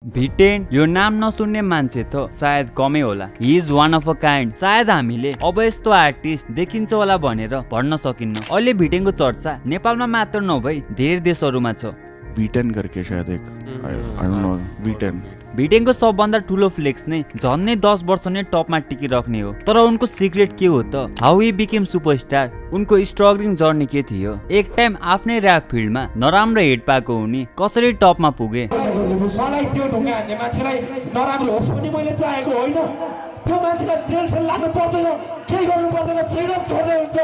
भिटेन यो नाम नसुन्ने मान्छे त सायद कमै होला। He is one of a kind. सायद हामीले अब यस्तो आर्टिस्ट देखिन्छ होला भनेर भन्न सकिन्न। अहिले भिटेनको चर्चा नेपालमा मात्र नभई धेरै देशहरुमा छ। भिटेन करके शायद एक आई डोन्ट नो भिटेन। भिटेनको सबभन्दा ठुलो फ्लेक्स नै झन्नै 10 वर्ष नै टपमा टिकिराख्ने हो। तर उनको सिक्रेट के हो त? How he became superstar. उनको स्ट्रगलिङ जर्नी के थियो? एक टाइम आफ्नै र्याप फिल्डमा नराम्रो हिट पाएको उनी कसरी टपमा पुगे? मलाई त्यो ढुङ्गा हान्ने मान्छेलाई नराम्रो होस् पनि मैले चाहेको होइन। त्यो मान्छेलाई जेल सेल लाग्नु पर्दैन, केही गर्नु पर्दैन, फ्रिडम छोड्दै हुन्छ।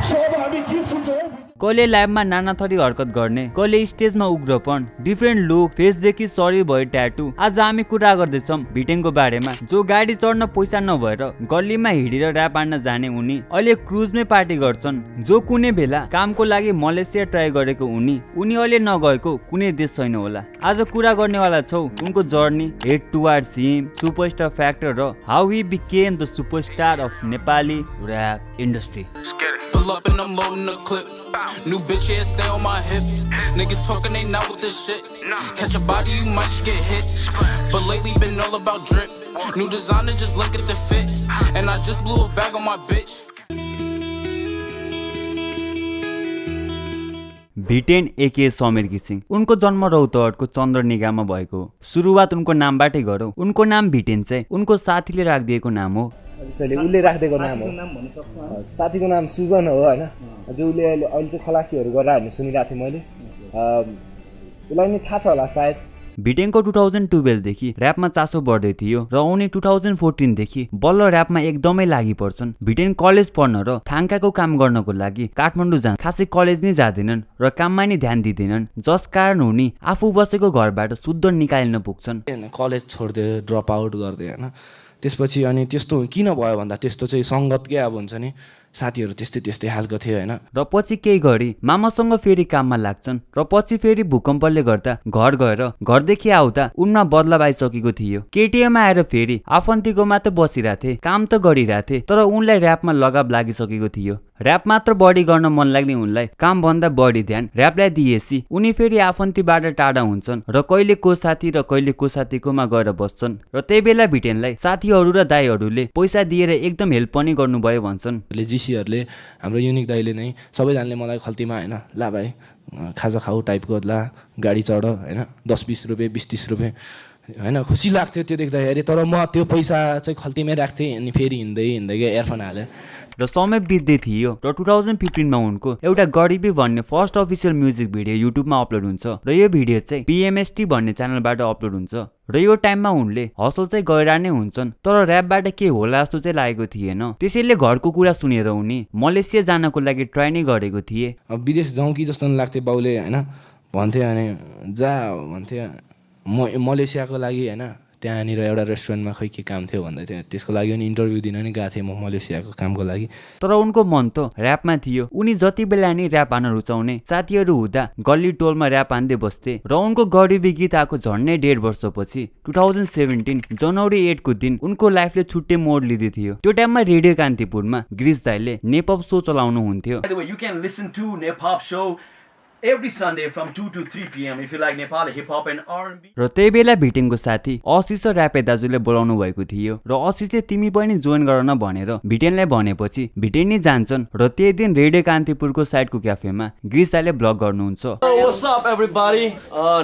सो अब हामी के सुन्छौँ? कहिले लाइभमा नाना थरी हरकत गर्ने, कहिले स्टेजमा उग्रपन, डिफ्रेन्ट लुक, फेसदेखि शरीर भयो ट्याटु। आज हामी कुरा गर्दैछौँ भिटेनको बारेमा, जो गाडी चढ्न पैसा नभएर गल्लीमा हिँडेर र्याप हान्न जाने उनी अहिले क्रुजमै पार्टी गर्छन्। जो कुनै बेला कामको लागि मलेसिया ट्राई गरेको उनी अहिले नगएको कुनै देश छैन होला। आज कुरा गर्नेवाला छौ उनको जर्नी, हेड टुवार्ड्स हिम, सुपरस्टार फ्याक्टर र how he became the superstar of Nepali rap industry. Pull up and I'm loading the clip. New bitch, yeah, stay on my hip. Niggas talking, they not with this shit. Catch a body, you might just get hit. But lately been all about drip. New designer, just look at the fit. And I just blew a bag on my bitch. VTEN aka Samir घिसिङ। उनको जन्म रौतहटको चन्द्रनिगामा भएको हो। सुरुवात उनको नामबाटै गरौँ। उनको नाम भिटेन चाहिँ उनको साथीले राखिदिएको नाम हो। त्यसैले उसले राखिदिएको नाम हो। साथीको नाम सुजन हो होइन, जो उसले अहिले चाहिँ खलासीहरू गरेर हामी सुनिरहेको थिएँ मैले। उसलाई नि थाहा छ होला सायद। भिटेनको 2012 देखि र्यापमा चासो बढ्दै थियो र उनी 2014 देखि बल्ल र्यापमा एकदमै लागि पर्छन्। भिटेन कलेज पढ्न र थाङ्काको काम गर्नको लागि काठमाडौँ जान, खासै कलेज नै जाँदैनन् र काममा नै ध्यान दिँदैनन्, जस कारण उनी आफू बसेको घरबाट शुद्ध निकालिन पुग्छन्। कलेज छोड्दै ड्रप आउट गर्दै होइन। त्यसपछि अनि त्यस्तो किन भयो भन्दा त्यस्तो चाहिँ सङ्गतकै अब हुन्छ नि, साथीहरू त्यस्तै हालको थियो होइन। र पछि केही घडी मामासँग फेरि काममा लाग्छन् र पछि फेरि भूकम्पले गर्दा घर गएर घरदेखि आउँदा उनमा बदलाव आइसकेको थियो। केटिएममा आएर फेरि आफन्तीको मात्र बसिरहेथे, काम त गरिरहेथे, तर उनलाई र्यापमा लगाव लागिसकेको थियो। र्याप मात्र बढी गर्न मन लाग्ने उनलाई कामभन्दा बढी ध्यान र्यापलाई दिएपछि उनी फेरि आफन्तीबाट टाढा हुन्छन् र कहिले को साथी र कहिले को साथीकोमा गएर बस्छन्। र त्यही बेला भिटेनलाई साथीहरू र दाईहरूले पैसा दिएर एकदम हेल्प पनि गर्नुभयो भन्छन्। जिसीहरूले हाम्रो युनिक दाइले नै सबैजनाले मलाई खल्तीमा होइन, ला भाइ खाजा खाऊ टाइपको, ला गाडी चढ होइन, 10-20 रुपियाँ 20-30 रुपियाँ होइन। खुसी लाग्थ्यो त्यो देख्दाखेरि। तर म त्यो पैसा चाहिँ खल्तीमै राख्थेँ। अनि फेरि हिँड्दै गएँ, एयरफोन हालेँ र समय बित्दै थियो र 2015 मा उनको एउटा गरिबी भन्ने फर्स्ट अफिसियल म्युजिक भिडियो युट्युबमा अपलोड हुन्छ र यो भिडियो चाहिँ PMST भन्ने च्यानलबाट अपलोड हुन्छ। र यो टाइममा उनले हसल चाहिँ गइरा नै हुन्छन्, तर र्यापबाट के होला जस्तो चाहिँ लागेको थिएन। त्यसैले घरको कुरा सुनेर उनी मलेसिया जानको लागि ट्राई नै गरेको थिए। अब विदेश जाउँ कि जस्तो लाग्थ्यो बाउले होइन, भन्थे अनि जा भन्थे। म मलेसियाको लागि होइन त्यहाँनिर एउटा रेस्टुरेन्टमा खै के काम थियो भन्दै थियो, त्यसको लागि पनि इन्टरभ्यू दिन नि गएको थिएँ म मलेसियाको कामको लागि। तर उनको मन त र्यापमा थियो। उनी जति बेला नि र्याप हान्न रुचाउने साथीहरू हुँदा गल्ली टोलमा र्याप हान्दै बस्थे र उनको गरिबी गीत आएको झन्डै 1.5 वर्षपछि 2017 जनवरी 8 को दिन उनको लाइफले छुट्टै मोड लिँदै थियो। त्यो टाइममा रेडियो कान्तिपुरमा ग्रिस दाइले नेपप शो चलाउनु हुन्थ्यो। Every Sunday from 2 to 3 p.m. if you like Nepali hip hop and R&B. र त्यही बेला भिटेनको साथी आशिष र र्यापे दाजुले बोलाउनु भएको थियो र आशिषले तिमी पनि जोइन गर न भनेर भिटेनलाई भनेपछि भिटेन नै जान्छन् र त्यही दिन रेडियो कान्तिपुरको साइडको क्याफेमा ग्रिस दाइले ब्लग गर्नुहुन्छ। What's up everybody?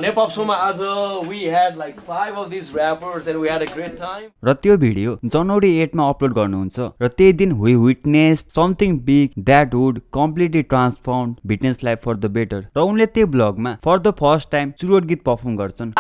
Nepop शोमा आज we had like 5 of these rappers and we had a great time. र त्यो भिडियो जनवरी 8 मा अपलोड गर्नुहुन्छ र त्यही दिन we witnessed something big that would completely transform VTEN's life for the better। र उनले त्यो ब्लगमा फर द फर्स्ट टाइम चुरोट गीत पर्फर्म गर्छन्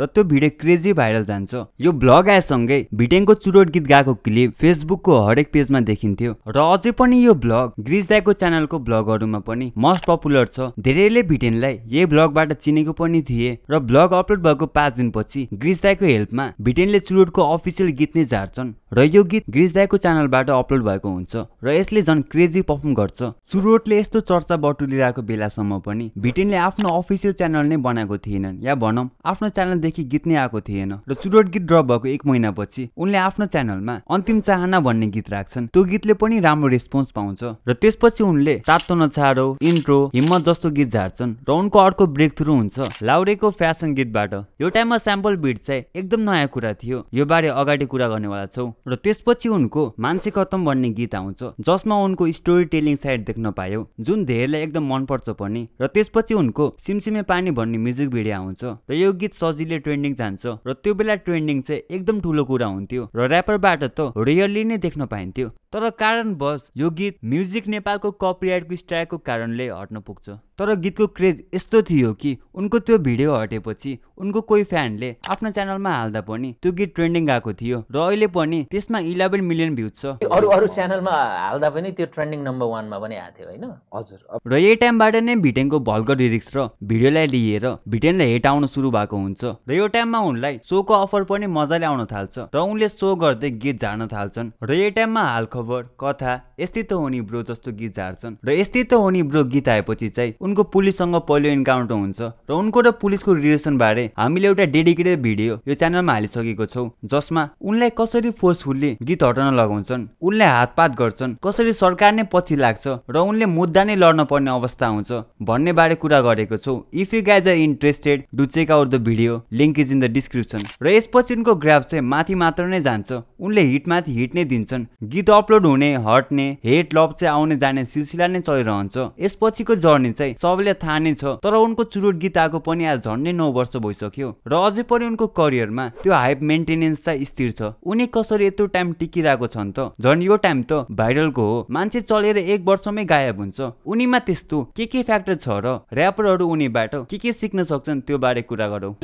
र त्यो भिडियो क्रेजी भाइरल जान्छ। यो ब्लग आएसँगै भिटेनको चुरोट गीत गाएको क्लिप फेसबुकको हरेक पेजमा देखिन्थ्यो र अझै पनि यो ब्लग ग्रिस दाइको च्यानलको ब्लगहरूमा पनि मोस्ट पपुलर छ। धेरैले भिटेनलाई यही ब्लगबाट चिनेको पनि थिए र ब्लग अपलोड भएको 5 दिनपछि ग्रिस दाइको हेल्पमा भिटेनले चुरोटको अफिसियल गीत नै झार्छन् र यो गीत ग्रिस दाइको च्यानलबाट अपलोड भएको हुन्छ र यसले झन् क्रेजी पर्फर्म गर्छ। चुरोटले यस्तो चर्चा बटुलिरहेको बेलासम्म पनि भिटेनले उनले आफ्नो अफिसियल च्यानल नै बनाएको थिएनन् या भनौँ आफ्नो च्यानलदेखि गीत नै आएको थिएन र चुरोट गीत ड्रप भएको 1 महिनापछि उनले आफ्नो च्यानलमा अन्तिम चाहना भन्ने गीत राख्छन्। त्यो गीतले पनि राम्रो रेस्पोन्स पाउँछ र त्यसपछि उनले तातो नछाडो, इन्ट्रो, हिम्मत जस्तो गीत झार्छन् र उनको अर्को ब्रेक थ्रु हुन्छ लाउडेको फ्यासन गीतबाट। यो टाइममा स्याम्पल बिट चाहिँ एकदम नयाँ कुरा थियो, यो बारे अगाडि कुरा गर्नेवाला छौ। र त्यसपछि उनको मान्छे खतम भन्ने गीत आउँछ जसमा उनको स्टोरी टेलिङ साइड देख्न पायो जुन धेरैलाई एकदम मनपर्छ पनि। र त्यसपछि उनको सिमसिमे पानी भन्ने म्युजिक भिडियो आउँछ र यो गीत सजिलै ट्रेन्डिङ जान्छ र त्यो बेला ट्रेन्डिङ चाहिँ एकदम ठुलो कुरा हुन्थ्यो र ऱ्यापरबाट त रेयरली नै देख्न पाइन्थ्यो। तर कारणवश यो गीत म्युजिक नेपालको कपिराइटको स्ट्राइकको कारणले हट्न पुग्छ। तर गीतको क्रेज यस्तो थियो कि उनको त्यो भिडियो हटेपछि उनको कोही फ्यानले आफ्नो च्यानलमा हाल्दा पनि त्यो गीत ट्रेन्डिङ गएको थियो र अहिले पनि त्यसमा 11 मिलियन भ्युज छ। अरू च्यानलमा हाल्दा पनि त्यो ट्रेन्डिङ नम्बर 1 मा पनि आएको थियो हैन? हजुर। र यही टाइमबाट नै भिटेनको भल्गर लिरिक्स र भिडियोलाई लिएर भिटेनलाई हेट आउन सुरु भएको हुन्छ र यो टाइममा उनलाई सोको अफर पनि मजाले आउन थाल्छ र उनले सो गर्दै गीत झार्न थाल्छन् र यही टाइममा हाल खबर, कथा, यस्तै त हो नि ब्रो जस्तो गीत झार्छन् र यस्तै त हो नि ब्रो गीत आएपछि चाहिँ उनको पुलिससँग पहिलो इन्काउन्टर हुन्छ र उनको र पुलिसको रिलेसन बारे हामीले एउटा डेडिकेटेड भिडियो यो च्यानलमा हालिसकेको छौँ जसमा उनलाई कसरी फोर्सफुल्ली गीत हटाउन लगाउँछन्, उनले हातपात गर्छन्, कसरी सरकार नै पछि लाग्छ र उनले मुद्दा नै लड्न पर्ने अवस्था हुन्छ भन्ने बारे कुरा गरेको छौँ। If you guys are interested do check out the video, link is in the description. र यसपछि उनको ग्राफ चाहिँ माथि मात्र नै जान्छ, उनले हिटमाथि हिट नै दिन्छन्, गीत अपलोड हुने, हट्ने, हेट लभ चाहिँ आउने जाने सिलसिला नै चलिरहन्छ। यसपछिको जर्नी चाहिँ सबैले थाहा नै छ तर उनको चुरोट गीत आएको पनि आज झन्डै 9 वर्ष भइसक्यो र अझै पनि उनको करियरमा त्यो हाइप मेन्टेनेन्स चाहिँ स्थिर छ। उनी कसरी यत्रो टाइम टिकिरहेको छन् त? झन् यो टाइम त भाइरलको हो, मान्छे चलेर 1 वर्षमै गायब हुन्छ। उनीमा त्यस्तो के फ्याक्टर छ र ऱ्यापरहरू उनीबाट के सिक्न सक्छन् त्यो बारे कुरा गरौँ।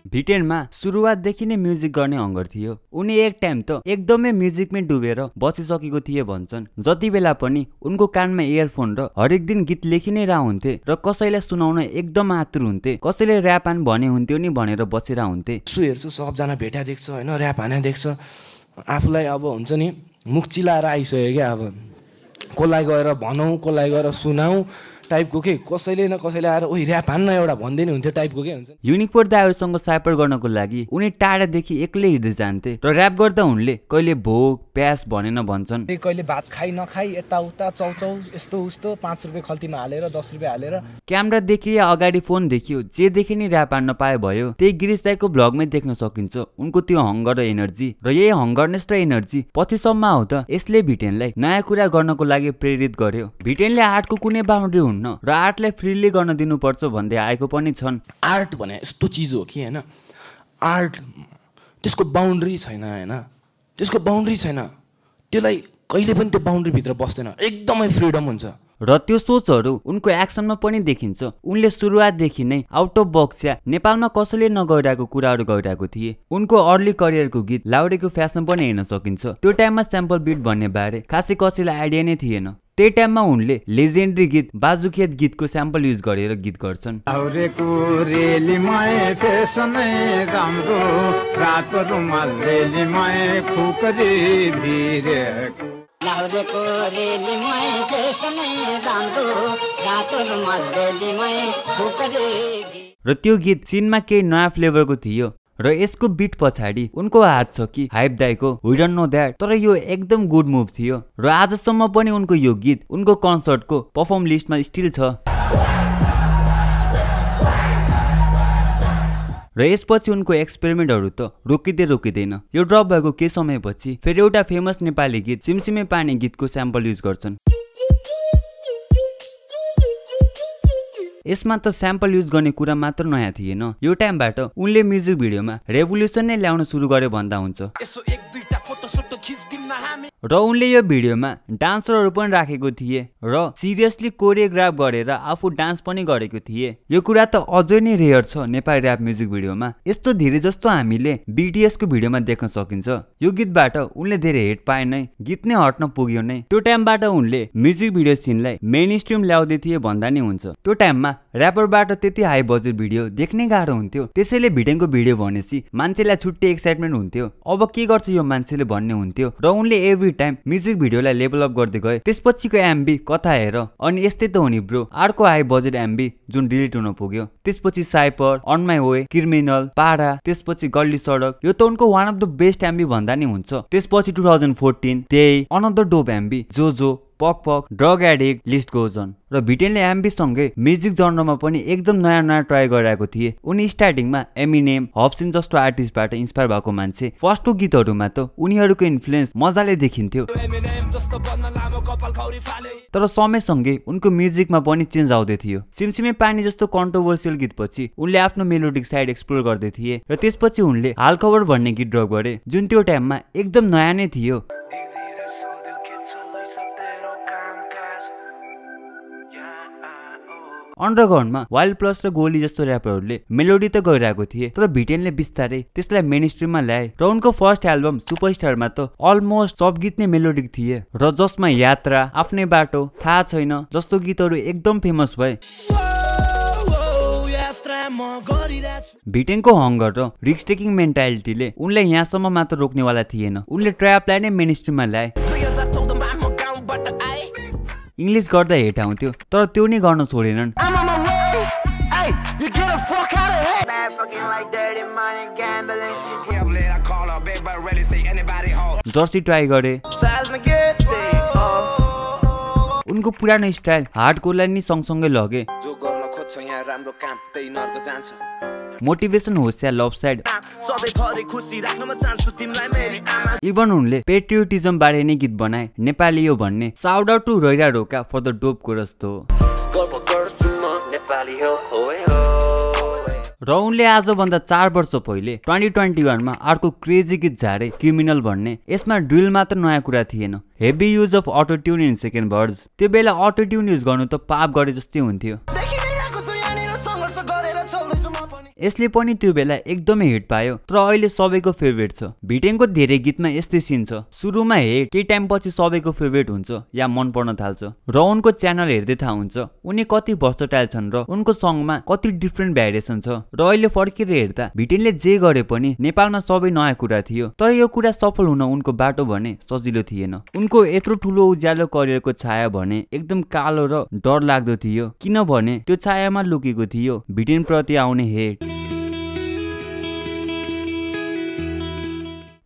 भिटेनमा सुरुवातदेखि नै म्युजिक गर्ने हङ्गर थियो। उनी एक टाइम त एकदमै म्युजिकमै डुबेर बसिसकेको थिए भन्छन्। जति बेला पनि उनको कानमा इयरफोन र हरेक दिन गीत लेखि नै हुन्थे र कसैलाई सुनाउन एकदम आतुर हुन्थे, कसैले ऱ्याप हान भने हुन्थ्यो नि भनेर बसेर हुन्थे। यसो हेर्छु सबजना भेटा देख्छ होइन, ऱ्याप हाने देख्छ, आफूलाई अब हुन्छ नि मुख चिलाएर आइसक्यो क्या। अब कसलाई गएर भनौँ, कसलाई गएर सुनाऊ टाइपको के, कसैले न कसैले आएर ओइ ऱ्याप हान्न एउटा भन्दैन हुन्थ्यो टाइपको के हुन्छ। युनिकोड दाइहरूसँग साइपर गर्नको लागि उनी टाढादेखि एक्लै हिँड्दै जान्थे र ऱ्याप गर्दा उनले कहिले भोक प्यास भनेन भन्छन्, कहिले भात खाइ नखाइ यताउता चौचौ यस्तो उस्तो 5 रुपियाँ खल्तीमा हालेर 10 रुपियाँ हालेर। क्यामेरा देखि या अगाडि फोन देखियो जेदेखि नि ऱ्याप हान्न पाए भयो। त्यही गिरिश दाइको भ्लगमै देख्न सकिन्छ उनको त्यो हङ्गर र एनर्जी। र यही हङ्गरनेस र एनर्जी पछिसम्म आउँदा यसले भिटेनलाई नयाँ कुरा गर्नको लागि प्रेरित गर्यो। भिटेनले आर्टको कुनै बााउन्ड्री हुन्न र आर्टलाई फ्रीली गर्न दिनुपर्छ भन्दै आएको पनि छन्। आर्ट भने यस्तो चिज हो कि होइन, आर्ट त्यसको बााउन्ड्री छैन होइन, त्यसको बााउन्ड्री छैन, त्यसलाई कहिले पनि त्यो बााउन्ड्रीभित्र बस्दैन, एकदमै फ्रिडम हुन्छ। र त्यो सोचहरू उनको एक्सनमा पनि देखिन्छ। उनले सुरुवातदेखि नै आउट अफ बक्स या नेपालमा कसैले नगइरहेको कुराहरू गरिरहेको थिए। उनको अर्ली करियरको गीत लाउडेको फ्यासन पनि हेर्न सकिन्छ। त्यो टाइममा स्याम्पल बिट भन्ने बारे खासै कसैलाई आइडिया नै थिएन। त्यही टाइममा उनले लेजेन्डरी गीत बाजुखेत गीतको स्याम्पल युज गरेर गीत गर्छन्। र त्यो गीत सिनमा केही नयाँ फ्लेभरको थियो र यसको बिट पछाडि उनको हात छ कि हाइप दाइको वी डोन्ट नो द्याट। तर यो एकदम गुड मुभ थियो र आजसम्म पनि उनको यो गीत उनको कन्सर्टको परफर्म लिस्टमा स्टिल छ। र यसपछि उनको एक्सपेरिमेन्टहरू त रोकिँदैन। यो ड्रप भएको केही समयपछि फेरि एउटा फेमस नेपाली गीत सिमसिमे पानी गीतको स्याम्पल युज गर्छन्। यसमा त स्याम्पल युज गर्ने कुरा मात्र नयाँ थिएन। यो टाइमबाट उनले म्युजिक भिडियोमा रेभोल्युसन नै ल्याउन सुरु गर्यो भन्दा हुन्छ। र उनले यो भिडियोमा डान्सरहरू पनि राखेको थिए र सिरियसली कोरियोग्राफ गरेर आफू डान्स पनि गरेको थिए। यो कुरा त अझै नै रेयर छ नेपाली ऱ्याप म्युजिक भिडियोमा। यस्तो धेरै जस्तो हामीले BTS को भिडियोमा देख्न सकिन्छ। यो गीतबाट उनले धेरै हिट पाए नै, गीत नै हट्न पुग्यो नै। त्यो टाइमबाट उनले म्युजिक भिडियो सिनलाई मेन स्ट्रिम ल्याउँदै थिए भन्दा नि हुन्छ। त्यो टाइममा ऱ्यापरबाट त्यति हाई बजेट भिडियो देख्नै गाह्रो हुन्थ्यो। त्यसैले भिटेनको भिडियो भनेपछि मान्छेलाई छुट्टै एक्साइटमेन्ट हुन्थ्यो, अब के गर्छ यो मान्छेले भन्ने हुन्थ्यो। र उनले एभ्री विथ टाइम म्युजिक भिडियोलाई लेभल अप गर्दै गए। त्यसपछिको एमबी कथा हेर अनि यस्तै त हो नि ब्रो। अर्को हाई बजेट एमबी जुन डिलिट हुन पुग्यो। त्यसपछि साइपर, अन माई वे, क्रिमिनल, पाडा, त्यसपछि गल्ली सडक, यो त उनको one of the best MB भन्दा नि हुन्छ। त्यसपछि 2014 त्यही अनदर डोप एमबी, जो पक पक, drug addict, list goes on. र भिटेनले एमबी सँगै म्युजिक जनरमा पनि एकदम नयाँ नयाँ ट्राई गरिरहेको थिए। उनी स्टार्टिङमा एमिनेम, हब्सन जस्तो आर्टिस्टबाट इन्स्पायर भएको मान्छे। फर्स्टको गीतहरूमा त उनीहरूको इन्फ्लुएन्स मजाले देखिन्थ्यो, तर समयसँगै उनको म्युजिकमा पनि चेन्ज आउँदै थियो। सिमसिमे पानी जस्तो कन्ट्रोभर्सियल गीतपछि उनले आफ्नो मेलोडिक साइड एक्सप्लोर गर्दै थिए र त्यसपछि उनले हाल खबर भन्ने गीत ड्रप गरे जुन त्यो टाइममा एकदम नयाँ नै थियो। अन्डरग्राउन्डमा वाइल्ड प्लस र गोली जस्तो ऱ्यापरहरूले मेलोडी त गइरहेको थिए, तर भिटेनले बिस्तारै त्यसलाई मेन स्ट्रिममा ल्याए र उनको फर्स्ट एल्बम सुपरस्टारमा त अलमोस्ट सब गीत नै मेलोडिक थिए र जसमा यात्रा, आफ्नै बाटो, थाहा छैन जस्तो गीतहरू एकदम फेमस भए। भिटेनको हङ्गर र रिस्क टेकिङ मेन्टालिटीले उनलाई यहाँसम्म मात्र रोक्नेवाला थिएन। उनले ट्र्यापलाई नै मेन स्ट्रिममा ल्याए। इङ्ग्लिस गर्दा हेट आउँथ्यो तर त्यो नै गर्न छोडेनन्। जर्सी ट्राई गरे। उनको पुरानो स्टाइल हार्डकोरलाई नि सँगसँगै लगे। मोटिभेसन होस् या लभ साइड, इभन उनले पेट्रियोटिजम बारे नै गीत बनाए, नेपाली हो भन्ने। Shout out to Raira Roka for the dope chorus though. र उनले आजभन्दा 4 वर्ष पहिले 2021 मा अर्को क्रेजी गीत झारे, क्रिमिनल भन्ने। यसमा ड्रिल मात्र नयाँ कुरा थिएन, heavy use of auto tune in second words. त्यो बेला अटो ट्युन युज गर्नु त पाप गरे जस्तै हुन्थ्यो। यसले पनि त्यो बेला एकदमै हिट पायो तर अहिले सबैको फेभरेट छ। भिटेनको धेरै गीतमा यस्तै सिन छ, सुरुमा हेट, केही टाइम पछि सबैको फेभरेट हुन्छ या मन पर्न थाल्छ। र उनको च्यानल हेर्दै थाहा हुन्छ उनी कति भर्सटाइल छन् र उनको सङमा कति डिफ्रेन्ट भ्यारिएसन छ। र अहिले फर्केर हेर्दा भिटेनले जे गरे पनि नेपालमा सबै नयाँ कुरा थियो, तर यो कुरा सफल हुन उनको बाटो भने सजिलो थिएन। उनको यत्रो ठुलो उज्यालो करियरको छाया भने एकदम कालो र डर लाग्दो थियो, किनभने त्यो छायामा लुकेको थियो भिटेन प्रति आउने हेट।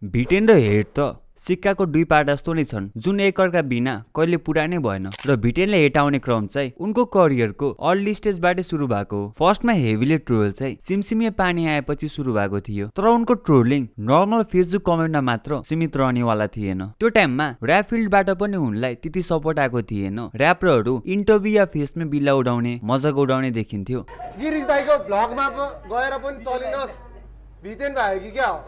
भिटेन र हेट त सिक्काको दुई पाटा जस्तो नै छन् जुन एकअर्का बिना कहिले पुरा नै भएन। र भिटेनले हेट आउने क्रम चाहिँ उनको करियरको अर्ली स्टेजबाटै सुरु भएको हो। फर्स्टमा हेभीले ट्रोल चाहिँ सिमसिमे पानी आएपछि सुरु भएको थियो, तर उनको ट्रोलिङ नर्मल फेसबुक कमेन्टमा मात्र सीमित रहनेवाला थिएन। त्यो टाइममा ऱ्याप फिल्डबाट पनि उनलाई त्यति सपोर्ट आएको थिएन। ऱ्यापरहरू इन्टरभ्यू या फेसमा बिल्ला उडाउने, मजाक उडाउने देखिन्थ्यो। गिरीश दाइको भ्लगमा गएर पनि चलिनस्, भिटेन भयो कि क्या हो?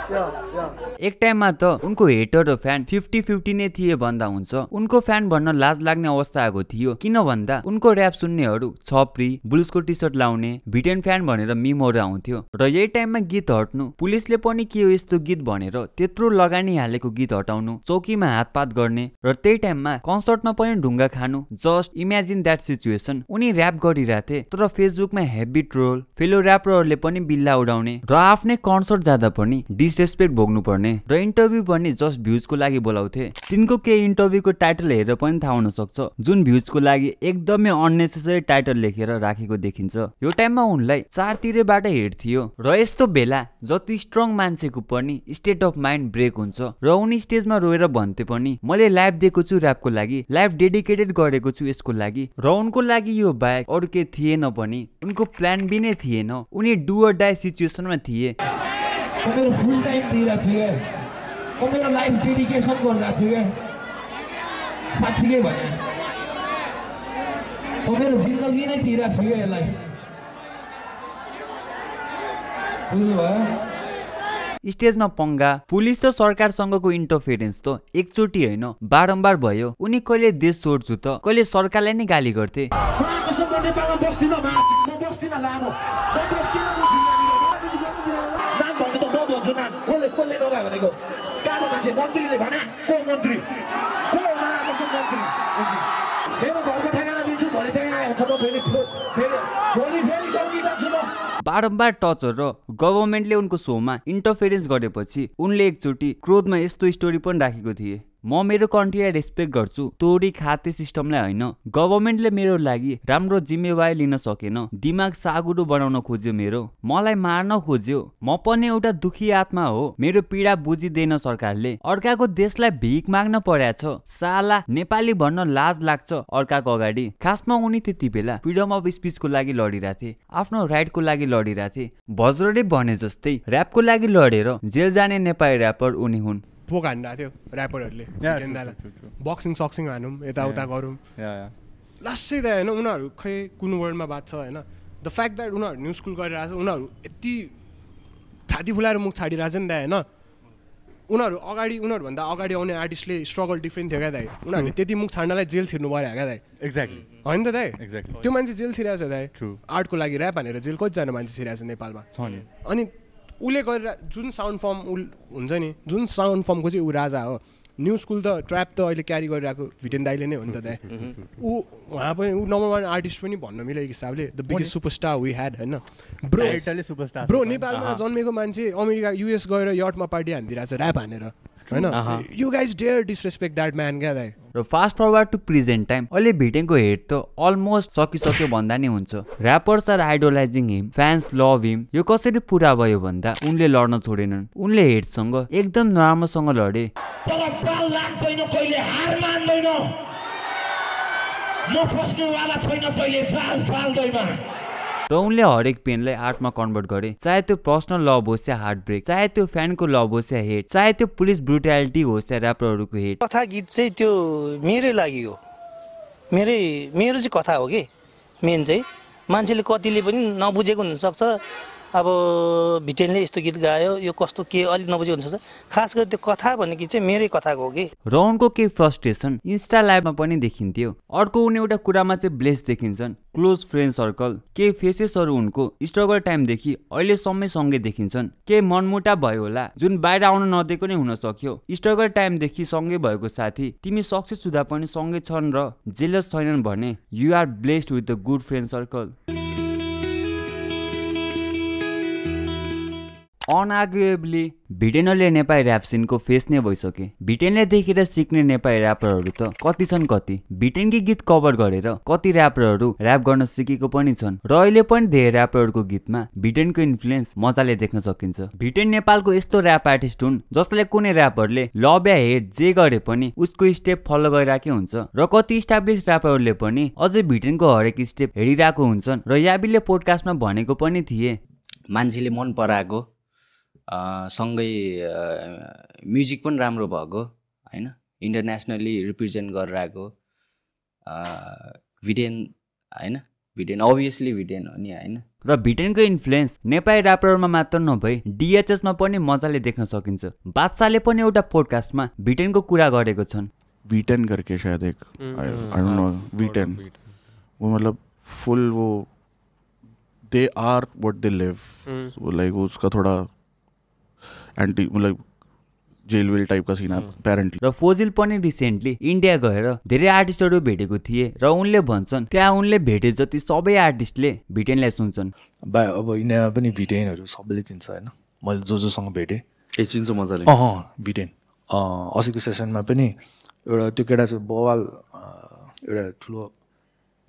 एक टाइममा त उनको हेटर र फ्यान 50-50 नै थिए भन्दा हुन्छ। उनको फ्यान भन्न लाज लाग्ने अवस्था आएको थियो, किन भन्दा उनको ऱ्याप सुन्नेहरू छप्री, बुल्सको टी सर्ट लाउने, भिटेन फ्यान भनेर मिमहरू आउँथ्यो। र यही टाइममा गीत हट्नु, पुलिसले पनि के हो यस्तो गीत भनेर त्यत्रो लगानी हालेको गीत हटाउनु, चौकीमा हातपात गर्ने र त्यही टाइममा कन्सर्टमा पनि ढुङ्गा खानु। Just imagine that situation. उनी ऱ्याप गरिरहेथे तर फेसबुकमा हेभी ट्रोल, फेलो ऱ्यापरहरूले पनि बिल्ला उडाउने र आफ्नै कन्सर्ट जाँदा पनि डिसरेस्पेक्ट भोग्नु पर्ने र इन्टरभ्यू पनि जस्ट भ्युजको लागि बोलाउँथे। तिनको केही इन्टरभ्यूको टाइटल हेरेर पनि थाहा हुन सक्छ जुन भ्युजको लागि एकदमै अननेसेसरी टाइटल लेखेर राखेको देखिन्छ। यो टाइममा उनलाई चारतिरबाट हेट थियो र यस्तो बेला जति स्ट्रङ मान्छेको पनि स्टेट अफ माइन्ड ब्रेक हुन्छ र उनी स्टेजमा रोएर भन्थे पनि मैले लाइफ दिएको छु ऱ्यापको लागि, लाइफ डेडिकेटेड गरेको छु यसको लागि। र उनको लागि यो बाहेक अरू केही थिएन पनि, उनको प्लान बी नै थिएन। उनी डु अर डाई सिचुएसनमा थिए। मेरो फुल टाइम दिइरहेको छु क्या, मेरो लाइफ डेडिकेसन गरिरहेको छु क्या, साँच्चीकै भने मेरो जिन्दगी नै दिइरहेको छु क्या यसलाई, बुझ्नुभयो? स्टेजमा पंगा, पुलिस र सरकारसँगको इन्टरफेरेन्स त एकचोटि होइन बारम्बार भयो। उनी कहिले देश छोड्छु त कहिले सरकारलाई नै गाली गर्थे। बारम्बार टर्चर र गभर्मेन्टले उनको सोमा इन्टरफेरेन्स गरेपछि उनले एकचोटि क्रोधमा यस्तो स्टोरी पनि राखेको थिए, म मेरो कन्ट्रीलाई रेस्पेक्ट गर्छु, तोडी खाते सिस्टमलाई होइन। गभर्मेन्टले मेरो लागि राम्रो जिम्मेवारी लिन सकेन, दिमाग सागुरो बनाउन खोज्यो, मेरो मलाई मार्न खोज्यो। म पनि एउटा दुखी आत्मा हो, मेरो पीडा बुझिँदैन सरकारले। अर्काको देशलाई भिख माग्न परेछ, साला नेपाली भन्न लाज लाग्छ अर्काको अगाडि। खासमा उनी त्यति बेला फ्रिडम अफ स्पिचको लागि लडिरहेथे, आफ्नो राइटको लागि लडिरहेथे। वज्रले भने जस्तै ऱ्यापको लागि लडेर जेल जाने नेपाली ऱ्यापर उनी हुन्। पोक हानिरहेको थियो ऱ्यापरहरूले, बक्सिङ सक्सिङ हानौँ, यताउता गरौँ, लास्टै त होइन उनीहरू खै कुन वर्ल्डमा बाँच्छ होइन। द फ्याक्ट द्याट उनीहरू न्यु स्कुल गरिरहेछ, उनीहरू यति छाती फुलाएर मुख छाडिरहेछ नि त होइन। उनीहरूभन्दा अगाडि आउने आर्टिस्टले स्ट्रगल डिफ्रेन्ट थियो क्या दाइ, उनीहरूले त्यति मुख छाड्नलाई जेल छिर्नु पऱ्यो क्या दाइ। एक्ज्याक्टली होइन त दाइ, त्यो मान्छे जेल छिरेको छ दाइ, आर्टको लागि ऱ्याप हानेर जेल कतिजना मान्छे छिरेको छ नेपालमा। अनि उसले गरेर जुन साउन्ड फर्म हुन्छ नि, जुन साउन्ड फर्मको चाहिँ ऊ राजा हो। न्यु स्कुल त ट्र्याप त अहिले क्यारी गरिरहेको भिटेन दाइले नै हो नि त दाइ। उहाँ पनि नम्बर 1 आर्टिस्ट पनि भन्न मिलेको हिसाबले the biggest superstar we had होइन। ब्रो नेपालमा जन्मेको मान्छे अमेरिका युएस गएर यटमा पार्टी हानिदिरहेको छ ऱ्याप हानेर होइन। You guys dare disrespect that man क्या दाइ। र fast forward to present time, अहिले भिटेनको हेड त अलमोस्ट सकिसक्यो भन्दा नि हुन्छ। Rappers are idolising him, fans love him. यो कसरी पुरा भयो भन्दा उनले लड्न छोडेनन्, उनले हेडसँग एकदम नराम्रोसँग लडे। र उनले हरेक पेनलाई आर्टमा कन्भर्ट गरे, चाहे त्यो पर्सनल लभ होस् या हार्ट ब्रेक, चाहे त्यो फ्यानको लभ होस् या हेट, चाहे त्यो पुलिस ब्रुटालिटी होस् या ऱ्यापरहरूको हेट। कथा गीत चाहिँ त्यो मेरै लागि हो, मेरो चाहिँ कथा हो कि मेन चाहिँ। मान्छेले कतिले पनि नबुझेको हुनसक्छ, अब भिटेनले यस्तो गीत गायो यो कस्तो के अलिक नबुझेको हुनसक्छ। खास गरी त्यो कथा भनेको चाहिँ मेरै कथाको हो कि। र उनको केही फ्रस्ट्रेसन इन्स्टा लाइभमा पनि देखिन्थ्यो। अर्को उनी एउटा कुरामा चाहिँ ब्लेस देखिन्छन्, क्लोज फ्रेन्ड सर्कल। केही फेसेसहरू उनको स्ट्रगल टाइमदेखि अहिलेसम्मै सँगै देखिन्छन्। केही मनमुटा भयो होला जुन बाहिर आउन नदिएको नै हुन सक्यो। स्ट्रगल टाइमदेखि सँगै भएको साथी तिमी सक्सेस हुँदा पनि सँगै छन् र जेलस छैनन् भने you are blessed with the good friend circle. Unarguably भिटेनले नेपाली ऱ्याप सिनको फेस नै भइसके। भिटेनले देखेर सिक्ने नेपाली ऱ्यापरहरू त कति छन् कति। भिटेनकी गीत कभर गरेर कति ऱ्यापरहरू ऱ्याप गर्न सिकेको पनि छन् र अहिले पनि धेरै ऱ्यापरहरूको गीतमा भिटेनको इन्फ्लुएन्स मजाले देख्न सकिन्छ। भिटेन नेपालको यस्तो ऱ्याप आर्टिस्ट हुन् जसले कुनै ऱ्यापरले लभ या हेट जे गरे पनि उसको स्टेप फलो गरिरहेकै हुन्छ र कति इस्टाब्लिस ऱ्यापरहरूले पनि अझै भिटेनको हरेक स्टेप हेरिरहेको हुन्छन्। र याबीले पोडकास्टमा भनेको पनि थिए मान्छेले मन पराएको सँगै म्युजिक पनि राम्रो भएको होइन, इन्टरनेसनली रिप्रेजेन्ट गरेर आएको भिटेन होइन। भिटेन अभियसली भिटेन हो नि होइन। र भिटेनको इन्फ्लुएन्स नेपाली ऱ्यापरमा मात्र नभई डिएचएसमा पनि मजाले देख्न सकिन्छ। बादशाहले पनि एउटा पोडकास्टमा भिटेनको कुरा गरेको छन्। वीटेन करके शायद एक आई डोंट नो वीटेन, वो मतलब फुल वो they are what they live, like उसका थोड़ा एंटी मतलब जेल वेल टाइप का सीन है अपेरेंटली। र फोजिल पनि रिसेन्टली इन्डिया गएर धेरै आर्टिस्टहरू भेटेको थिए र उनले भन्छन् त्यहाँ उनले भेटे जति सबै आर्टिस्टले भिटेनलाई सुन्छन्। बा अब इन्डियामा पनि भिटेनहरू सबैले चिन्छ होइन, मैले जोसँग भेटेँ चिन्छ मजाले। भिटेन अस्तिको सेसनमा पनि एउटा त्यो केटा चाहिँ बवाल एउटा ठुलो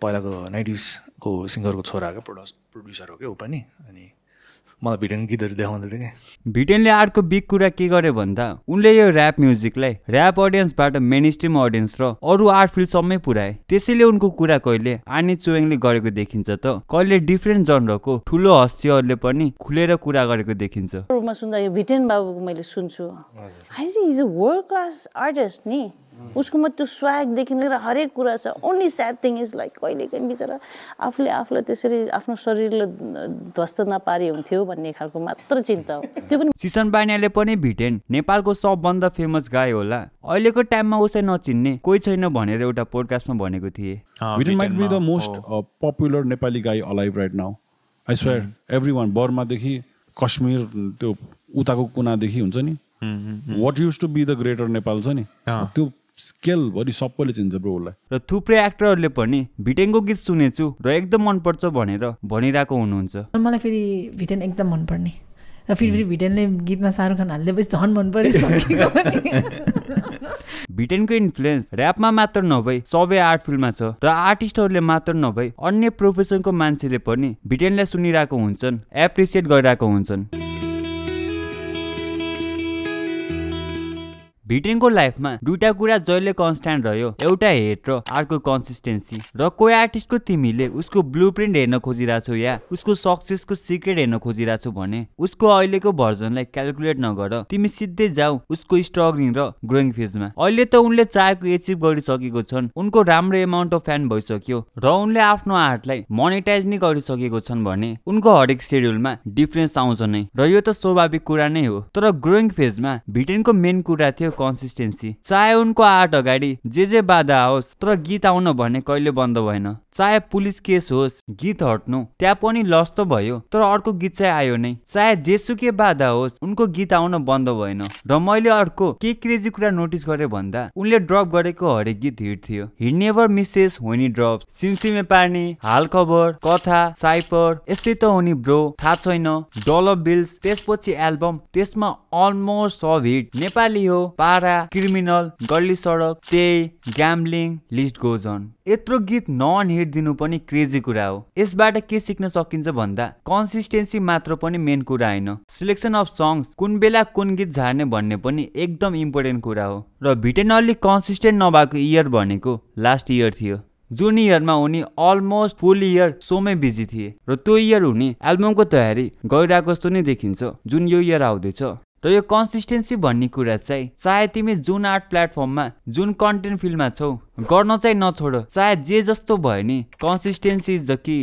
पहिलाको 90s को सिङ्गरको छोरा क्या, प्रड्युसर हो क्या ऊ पनि। अनि मलाई भिटेन गीतहरू देखाउँदै थियो क्या। भिटेनले अर्को बिग कुरा के गरे भन्दा उनले यो ऱ्याप म्युजिकलाई ऱ्याप अडियन्सबाट मेन स्ट्रिम अडियन्स र अरू आर्ट फिल्डसम्मै पुर्याए। त्यसैले उनको कुरा कहिले आनी चोयङले गरेको देखिन्छ त कहिले डिफ्रेन्ट जनरको ठुलो हस्तीहरूले पनि खुलेर कुरा गरेको देखिन्छ। म सुन्दा भिटेन बाबुको मैले सुन्छु, is a world class artist नि। उसकोमा त्यो स्वागदेखि लिएर हरेक कुरा छ। Only sad thing is like कहिले काहीँ बिचरा आफूलाई त्यसरी आफ्नो शरीरलाई ध्वस्त नपारे हुन्थ्यो भन्ने खालको मात्र चिन्ता हो। त्यो पनि सिसन बानियाले पनि भिटेन नेपालको सबभन्दा फेमस गाय होला, अहिलेको टाइममा उसै नचिन्ने कोही छैन भनेर एउटा पोडकास्टमा भनेको थिए। VTEN might be the most popular Nepali guy alive right now. I swear everyone, बर्मादेखि कश्मीर त्यो उताको कुनादेखि हुन्छ नि, what used to be the greater Nepal छ नि, त्यो स्केल भरि सबैले चिन्छ ब्रो उसलाई। र थुप्रै एक्टरहरूले पनि भिटेनको गीत सुनेछु र एकदम मनपर्छ भनेर भनिरहेको हुनुहुन्छ। मलाई फेरि भिटेन एकदम मनपर्ने, फेरि भिटेनले गीतमा शाहरुख खान हालिदिएपछि झन् मन परिसकेको भिटेनको इन्फ्लुएन्स ऱ्यापमा मात्र नभई सबै आर्ट फिल्डमा छ र आर्टिस्टहरूले मात्र नभई अन्य प्रोफेसनको मान्छेले पनि भिटेनलाई सुनिरहेको हुन्छन्, एप्रिसिएट गरिरहेको हुन्छन्। भिटेनको लाइफमा दुईटा कुरा जहिले कन्स्ट्यान्ट रह्यो, एउटा हेट र अर्को कन्सिस्टेन्सी। र कोही आर्टिस्टको तिमीले उसको ब्लुप्रिन्ट हेर्न खोजिरहेछौ या उसको सक्सेसको सिक्रेट हेर्न खोजिरहेछौ भने उसको अहिलेको भर्जनलाई क्यालकुलेट नगर, तिमी सिधै जाऊ उसको स्ट्रगलिङ र ग्रोइङ फेजमा। अहिले त उनले चाहेको एचिभ गरिसकेको छन्, उनको राम्रो एमाउन्ट अफ फ्यान भइसक्यो र उनले आफ्नो आर्टलाई मोनेटाइज नै गरिसकेको छन् भने उनको हरेक सेड्युलमा डिफरेन्स आउँछ नै, र यो त स्वाभाविक कुरा नै हो। तर ग्रोइङ फेजमा भिटेनको मेन कुरा थियो कन्सिस्टेन्सी। चाहे उनको आर्ट अगाडि जे बाधा आओस् तर गीत आउन भने कहिले बन्द भएन। चाहे पुलिस केस होस्, गीत हट्नु त्यहाँ पनि लस त भयो तर अर्को गीत चाहिँ आयो नै। चाहे जेसुकै बाधा होस् उनको गीत आउन बन्द भएन। र मैले अर्को के क्रेजी कुरा नोटिस गरे भन्दा उनले ड्रप गरेको हरेक गीत हिट थियो। He never misses when he drops. सिमसिमे पार्ने, हाल खबर, कथा, साइपर, यस्तै त हो नि ब्रो, थाहा छैन, डलर बिल्स, त्यसपछि एल्बम, त्यसमा अलमोस्ट सब हिट। नेपाली हो, पारा, क्रिमिनल, गल्ली सडक, त्यही, ग्याम्बलिङ, लिस्ट गोज अन। यत्रो गीत नन हिट दिनु पनि क्रेजी कुरा हो। यसबाट के सिक्न सकिन्छ भन्दा कन्सिस्टेन्सी मात्र पनि मेन कुरा होइन, सिलेक्सन अफ सङ्ग्स, कुन बेला कुन गीत झार्ने भन्ने पनि एकदम इम्पोर्टेन्ट कुरा हो। र भिटेन अलिक कन्सिस्टेन्ट नभएको इयर भनेको लास्ट इयर थियो, जुन इयरमा उनी अलमोस्ट फुल इयर सोमै बिजी थिए र त्यो इयर उनी एल्बमको तयारी गरिरहेको जस्तो नै देखिन्छ जुन यो इयर आउँदैछ। र यो कन्सिस्टेन्सी भन्ने कुरा चाहिँ चाहे तिमी जुन आर्ट प्लेटफर्ममा जुन कन्टेन्ट फिल्डमा छौ गर्न चाहिँ नछोड, चाहे जे जस्तो भयो नि, कन्सिस्टेन्सी इज द की।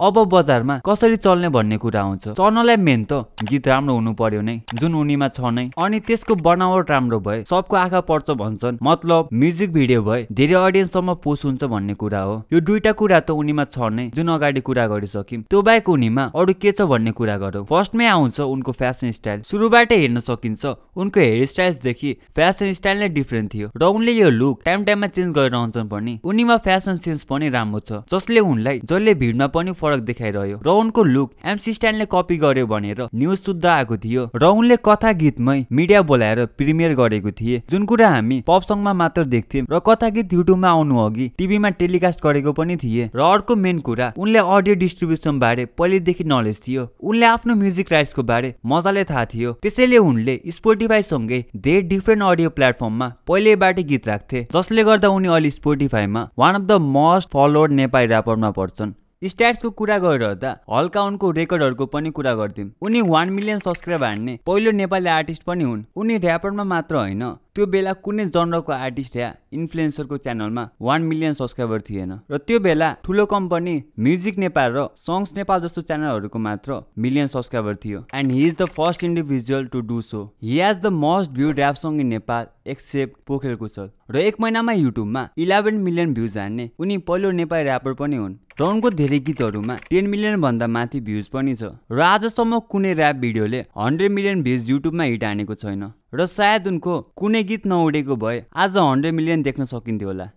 अब बजारमा कसरी चल्ने भन्ने कुरा आउँछ। चल्नलाई मेन त गीत राम्रो हुनु पर्यो नै, जुन उनीमा छ नै, अनि त्यसको बनावट राम्रो भए सबको आँखा पर्छ भन्छन्, मतलब म्युजिक भिडियो भए धेरै अडियन्ससम्म पोस्ट हुन्छ भन्ने कुरा हो। यो दुईटा कुरा त उनीमा छ नै, जुन अगाडि कुरा गरिसक्यौँ। त्यो बाहेक उनीमा अरू के छ भन्ने कुरा गरौँ। फर्स्टमै आउँछ उनको फ्यासन स्टाइल। सुरुबाटै हेर्न सकिन्छ उनको हेयर स्टाइल्सदेखि फ्यासन स्टाइल नै डिफ्रेन्ट थियो र उनले यो लुक टाइम टाइममा चेन्ज गरिरहन्छन् पनि। उनीमा फ्यासन सेन्स पनि राम्रो छ जसले उनलाई जसले भिडमा पनि फरक देखाइरह्यो। र उनको लुक एमसी स्टाइलले कपी गर्यो भनेर न्युज शुद्ध आएको थियो र उनले कथा गीतमै मिडिया बोलाएर प्रिमियर गरेको थिए, जुन कुरा हामी पप सङमा मात्र देख्थ्यौं र कथा गीत युट्युबमा आउनु अघि टिभीमा टेलिकास्ट गरेको पनि थिए। र अर्को मेन कुरा उनले अडियो डिस्ट्रिब्युसन बारे पहिलेदेखि नलेज थियो, उनले आफ्नो म्युजिक राइट्सको बारे मजाले थाहा थियो, त्यसैले उनले स्पोटिफाई सँगै धेरै डिफ्रेन्ट अडियो प्लेटफर्ममा पहिलेबाटै गीत राख्थे, जसले गर्दा उनी अहिले स्पोटिफाईमा one of the most followed Nepali ऱ्यापरमा पर्छन्। स्ट्याट्सको कुरा गरिरहँदा हल्का उनको रेकर्डहरूको पनि कुरा गर्दियौँ। उनी 1 मिलियन सब्सक्राइब हान्ने पहिलो नेपाली आर्टिस्ट पनि हुन्। उनी ऱ्यापरमा मात्र होइन, त्यो बेला कुनै जनरको आर्टिस्ट या इन्फ्लुएन्सरको च्यानलमा 1 मिलियन सब्सक्राइबर थिएन र त्यो बेला ठुलो कम्पनी म्युजिक नेपाल र सङ्ग्स नेपाल जस्तो च्यानलहरूको मात्र मिलियन सब्सक्राइबर थियो। And he is the first individual to do so. He has the most viewed rap song in Nepal except Pokhrel Kushal. र एक महिनामा युट्युबमा 11 मिलियन भ्युज हान्ने उनी पहिलो नेपाली ऱ्यापर पनि हुन् र उनको धेरै गीतहरूमा 10 मिलियन भन्दा माथि भ्युज पनि छ। र आजसम्म कुनै ऱ्याप भिडियोले 100 मिलियन भ्युज युट्युबमा हिट हानेको छैन र सायद उनको कुनै गीत नउडेको भए आज 100 मिलियन देख्न सकिन्थ्यो होला।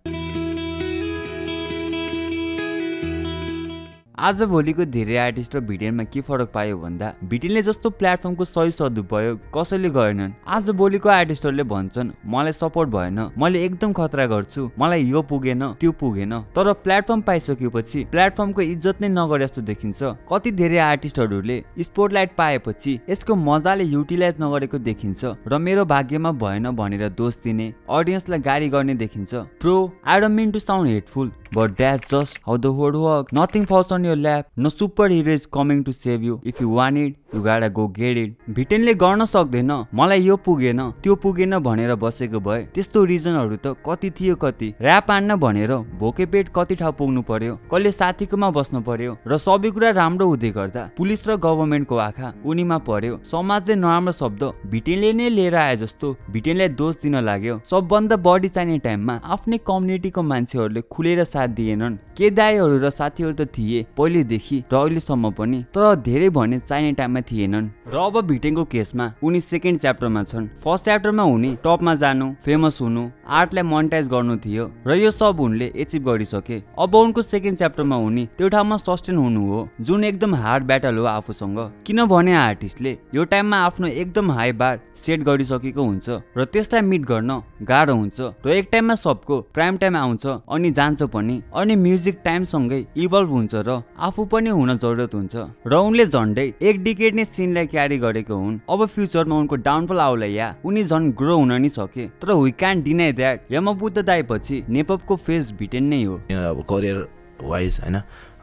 आज भोलिको धेरै आर्टिस्ट र भिडियोमा के फरक पायो भन्दा भिडियोले जस्तो प्लेटफर्मको सही सदुपयोग कसैले गरेनन्। आज भोलिको आर्टिस्टहरूले भन्छन् मलाई सपोर्ट भएन, मैले एकदम खतरा गर्छु, मलाई यो पुगेन त्यो पुगेन, तर प्लेटफर्म पाइसकेपछि प्लेटफर्मको इज्जत नै नगरे जस्तो देखिन्छ। कति धेरै आर्टिस्टहरूले स्पोटलाइट पाएपछि यसको मजाले युटिलाइज नगरेको देखिन्छ र मेरो भाग्यमा भएन भनेर दोष दिने, अडियन्सलाई गाली गर्ने देखिन्छ। Pro I don't mean to sound hateful but that's just how the world works. Nothing falls on your lap. No superhero is coming to save you. If you want it, you gotta go get it. भिटेनले गर्न सक्दैन मलाई यो पुगेन त्यो पुगेन भनेर बसेको भए त्यस्तो रिजनहरू त कति थियो। कति ऱ्याप हान्न भनेर भोके पेट कति ठाउँ पुग्नु पर्यो, कहिले साथीकोमा बस्नु पर्यो र सबै कुरा राम्रो हुँदै गर्दा पुलिस र गभर्नमेन्टको आँखा उनीमा पर्यो। समाजले नराम्रो शब्द भिटेनले नै लिएर आए जस्तो भिटेनलाई दोष दिन लाग्यो। सबभन्दा बढी चाहिने टाइममा आफ्नै कम्युनिटीको मान्छेहरूले खुलेर साथ दिएनन्। के दाइहरू र साथीहरू त थिए पहिलेदेखि र अहिलेसम्म पनि, तर धेरै भने चाहिने टाइममा थिएनन् र अब भिटेनको केसमा उनी सेकेन्ड च्याप्टरमा छन्। फर्स्ट च्याप्टरमा उनी टपमा जानु, फेमस हुनु, आर्टलाई मोनेटाइज गर्नु थियो र यो सब उनले एचिभ गरिसके। अब उनको सेकेन्ड च्याप्टरमा उनी त्यो ठाउँमा सस्टेन हुनु हो जुन एकदम हार्ड ब्याटल हो आफूसँग, किनभने आर्टिस्टले यो टाइममा आफ्नो एकदम हाई बार सेट गरिसकेको हुन्छ र त्यसलाई मिट गर्न गाह्रो हुन्छ र एक टाइममा सबको प्राइम टाइम आउँछ अनि जान्छ पनि, अनि म्युजिक टाइमसँगै इभल्भ हुन्छ र आफू पनि हुन जरुरत हुन्छ र उनले झन्डै एक डिकेड नै सिनलाई क्यारी गरेको हुन्। अब फ्युचरमा उनको डाउनफल आउला या उनी झन् ग्रो हुन नि सके, तर वी क्यान डिनाइ द्याट यमबुद्ध दाइ पछि नेपपको फेस भिटेन नै हो। अब करियर वाइज होइन,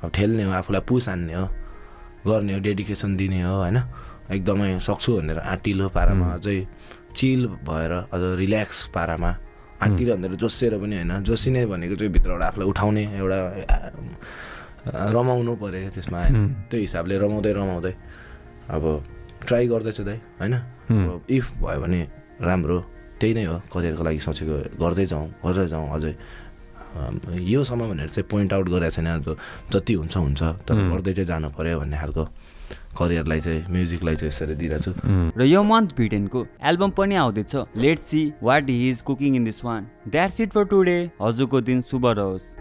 अब ठेल्ने हो, आफूलाई पुस हान्ने हो, गर्ने हो, डेडिकेसन दिने हो होइन, एकदमै सक्छु भनेर आँटिलो पारामा अझै चिल भएर अझ रिल्याक्स पारामा आँटिलो भनेर जोसिएर पनि होइन, जोसिने भनेको चाहिँ भित्रबाट आफूलाई उठाउने एउटा रमाउनु पऱ्यो त्यसमा होइन, त्यो हिसाबले रमाउँदै अब ट्राई गर्दैछु दाइ होइन। इफ भयो भने राम्रो, त्यही नै हो करियरको लागि सोचेको, गर्दै जाउँ अझै यो समय भनेर चाहिँ पोइन्ट आउट गरेको छैन, जति हुन्छ तर गर्दै चाहिँ जानु पऱ्यो भन्ने खालको करियरलाई चाहिँ म्युजिकलाई चाहिँ यसरी दिइरहेको छु। र यो मन्थ भिटेनको एल्बम पनि आउँदैछ, let's see what he is cooking in this one. That's it for today. हजुरको दिन शुभ रहोस्।